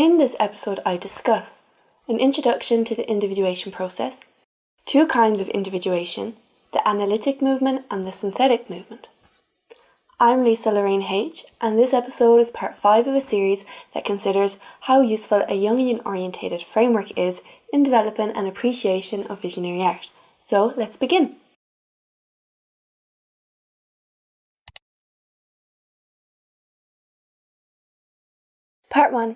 In this episode, I discuss an introduction to the individuation process, two kinds of individuation, the analytic movement and the synthetic movement. I'm Lisa Lorraine H, and this episode is part 5 of a series that considers how useful a Jungian-orientated framework is in developing an appreciation of visionary art. So let's begin. Part 1.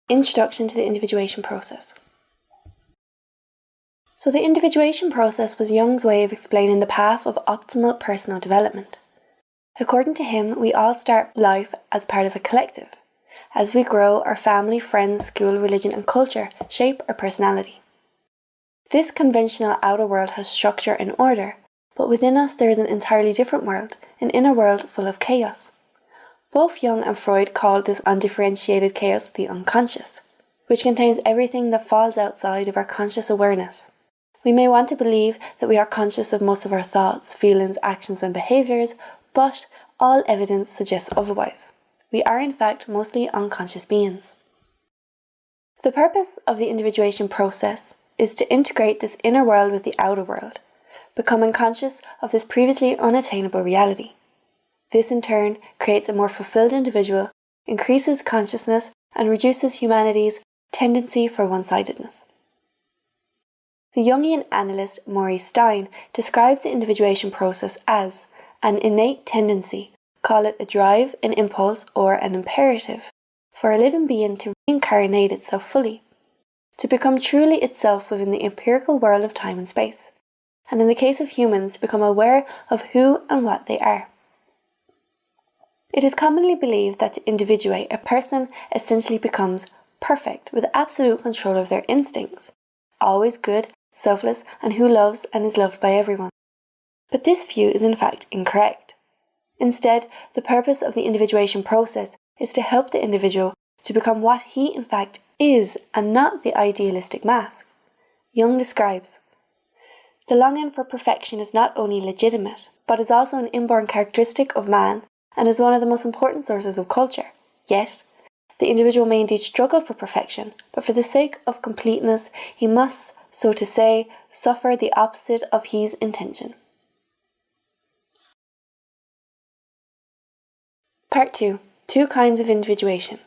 Introduction to the individuation process. So the individuation process was Jung's way of explaining the path of optimal personal development. According to him, we all start life as part of a collective. As we grow, our family, friends, school, religion and culture shape our personality. This conventional outer world has structure and order, but within us there is an entirely different world, an inner world full of chaos. Both Jung and Freud called this undifferentiated chaos the unconscious, which contains everything that falls outside of our conscious awareness. We may want to believe that we are conscious of most of our thoughts, feelings, actions and behaviours, but all evidence suggests otherwise. We are in fact mostly unconscious beings. The purpose of the individuation process is to integrate this inner world with the outer world, becoming conscious of this previously unattainable reality. This in turn creates a more fulfilled individual, increases consciousness, and reduces humanity's tendency for one-sidedness. The Jungian analyst Murray Stein describes the individuation process as an innate tendency, call it a drive, an impulse, or an imperative, for a living being to reincarnate itself fully, to become truly itself within the empirical world of time and space, and in the case of humans, to become aware of who and what they are. It is commonly believed that to individuate, a person essentially becomes perfect with absolute control of their instincts, always good, selfless, and who loves and is loved by everyone. But this view is in fact incorrect. Instead, the purpose of the individuation process is to help the individual to become what he in fact is and not the idealistic mask. Jung describes, "The longing for perfection is not only legitimate, but is also an inborn characteristic of man and is one of the most important sources of culture. Yet, the individual may indeed struggle for perfection, but for the sake of completeness, he must, so to say, suffer the opposite of his intention." Part 2. Two kinds of individuation.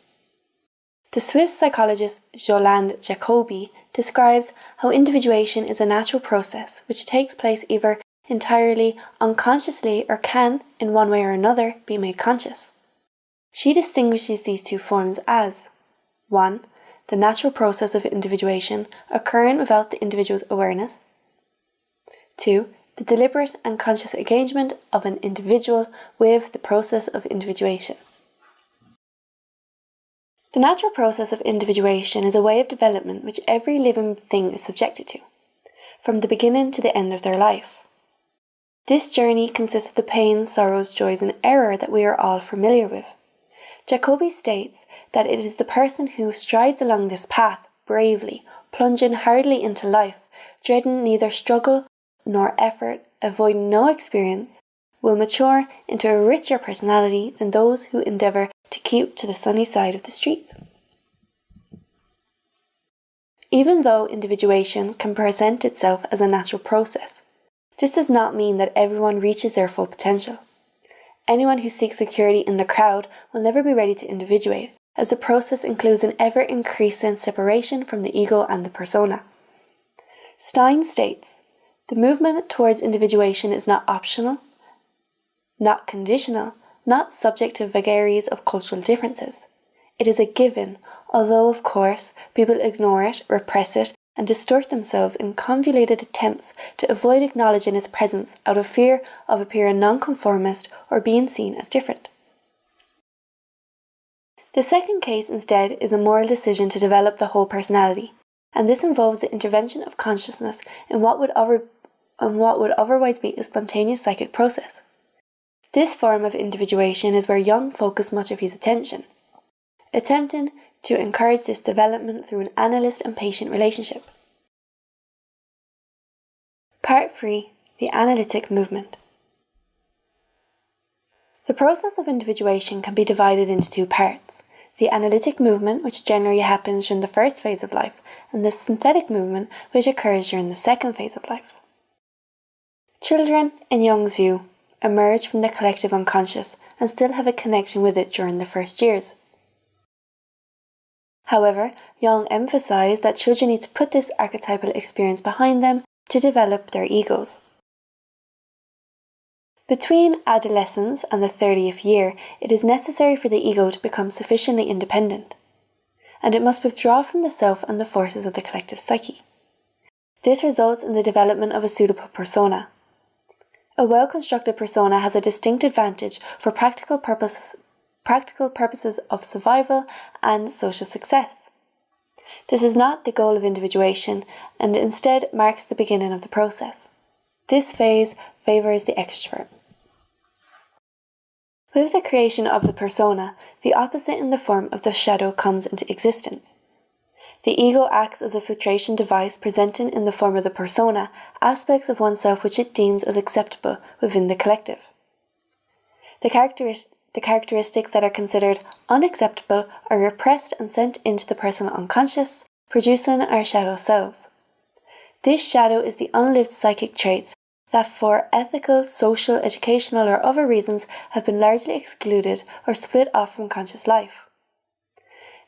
The Swiss psychologist Jolande Jacobi describes how individuation is a natural process which takes place either entirely unconsciously or can, in one way or another, be made conscious. She distinguishes these two forms as 1. The natural process of individuation occurring without the individual's awareness. 2. The deliberate and conscious engagement of an individual with the process of individuation. The natural process of individuation is a way of development which every living thing is subjected to, from the beginning to the end of their life. This journey consists of the pains, sorrows, joys, and error that we are all familiar with. Jacobi states that it is the person who strides along this path bravely, plunging hardly into life, dreading neither struggle nor effort, avoiding no experience, will mature into a richer personality than those who endeavour to keep to the sunny side of the street. Even though individuation can present itself as a natural process, this does not mean that everyone reaches their full potential. Anyone who seeks security in the crowd will never be ready to individuate, as the process includes an ever-increasing separation from the ego and the persona. Stein states, "The movement towards individuation is not optional, not conditional, not subject to vagaries of cultural differences. It is a given, although of course people ignore it, repress it, and distort themselves in convoluted attempts to avoid acknowledging its presence out of fear of appearing nonconformist or being seen as different." The second case instead is a moral decision to develop the whole personality, and this involves the intervention of consciousness in what would otherwise be a spontaneous psychic process. This form of individuation is where Jung focused much of his attention, attempting to encourage this development through an analyst and patient relationship. Part 3. The Analytic movement. The process of individuation can be divided into two parts, the analytic movement, which generally happens during the first phase of life, and the synthetic movement, which occurs during the second phase of life. Children, in Jung's view, emerge from the collective unconscious and still have a connection with it during the first years. However, Jung emphasized that children need to put this archetypal experience behind them to develop their egos. Between adolescence and the 30th year, it is necessary for the ego to become sufficiently independent, and it must withdraw from the self and the forces of the collective psyche. This results in the development of a suitable persona. A well-constructed persona has a distinct advantage for practical purposes of survival and social success. This is not the goal of individuation, and instead marks the beginning of the process. This phase favors the extrovert. With the creation of the persona, the opposite in the form of the shadow comes into existence. The ego acts as a filtration device, presenting in the form of the persona aspects of oneself which it deems as acceptable within the collective. The characteristics that are considered unacceptable are repressed and sent into the personal unconscious, producing our shadow selves. This shadow is the unlived psychic traits that for ethical, social, educational or other reasons have been largely excluded or split off from conscious life.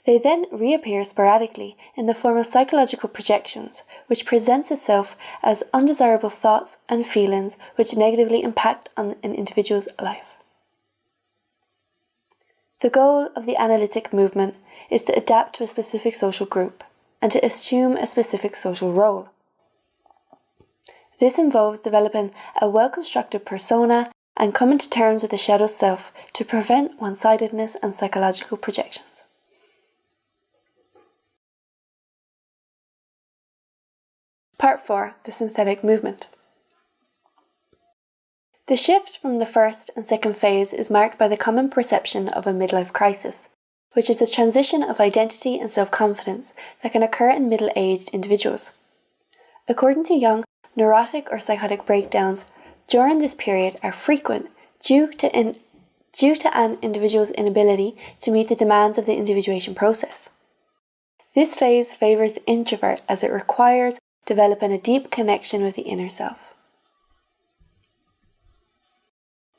They then reappear sporadically in the form of psychological projections, which presents itself as undesirable thoughts and feelings which negatively impact on an individual's life. The goal of the analytic movement is to adapt to a specific social group and to assume a specific social role. This involves developing a well-constructed persona and coming to terms with the shadow self to prevent one-sidedness and psychological projections. Part 4. The synthetic movement. The shift from the first and second phase is marked by the common perception of a midlife crisis, which is a transition of identity and self-confidence that can occur in middle-aged individuals. According to Jung, neurotic or psychotic breakdowns during this period are frequent due to an individual's inability to meet the demands of the individuation process. This phase favors the introvert as it requires developing a deep connection with the inner self.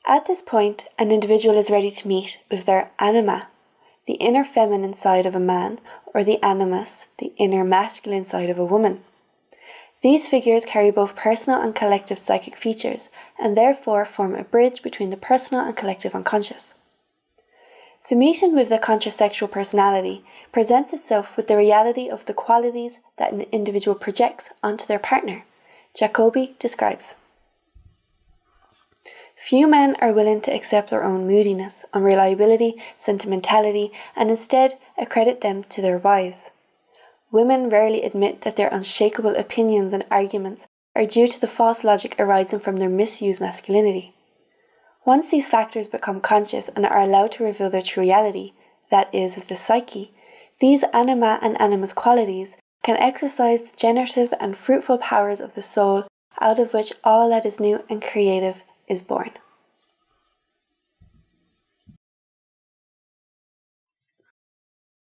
At this point, an individual is ready to meet with their anima, the inner feminine side of a man, or the animus, the inner masculine side of a woman. These figures carry both personal and collective psychic features, and therefore form a bridge between the personal and collective unconscious. The meeting with the contrasexual personality presents itself with the reality of the qualities that an individual projects onto their partner. Jacobi describes, "Few men are willing to accept their own moodiness, unreliability, sentimentality, and instead accredit them to their wives. Women rarely admit that their unshakable opinions and arguments are due to the false logic arising from their misused masculinity. Once these factors become conscious and are allowed to reveal their true reality, that is, with the psyche, these anima and animus qualities can exercise the generative and fruitful powers of the soul, out of which all that is new and creative is born."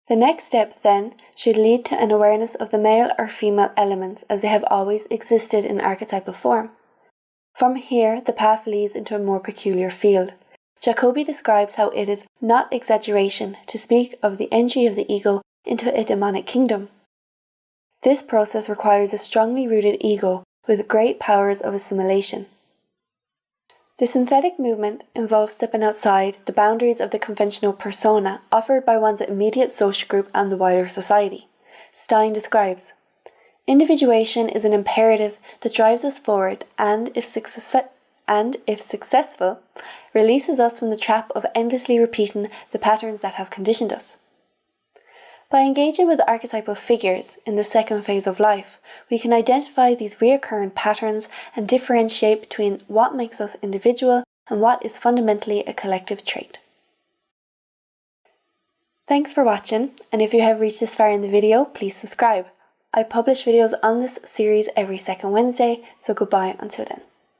The next step, then, should lead to an awareness of the male or female elements as they have always existed in archetypal form. From here, the path leads into a more peculiar field. Jacobi describes how it is not exaggeration to speak of the entry of the ego into a demonic kingdom. This process requires a strongly rooted ego with great powers of assimilation. The synthetic movement involves stepping outside the boundaries of the conventional persona offered by one's immediate social group and the wider society. Stein describes, "Individuation is an imperative that drives us forward and, if successful, releases us from the trap of endlessly repeating the patterns that have conditioned us. By engaging with archetypal figures in the second phase of life, we can identify these recurrent patterns and differentiate between what makes us individual and what is fundamentally a collective trait." Thanks for watching, and if you have reached this far in the video, please subscribe. I publish videos on this series every second Wednesday, so goodbye until then.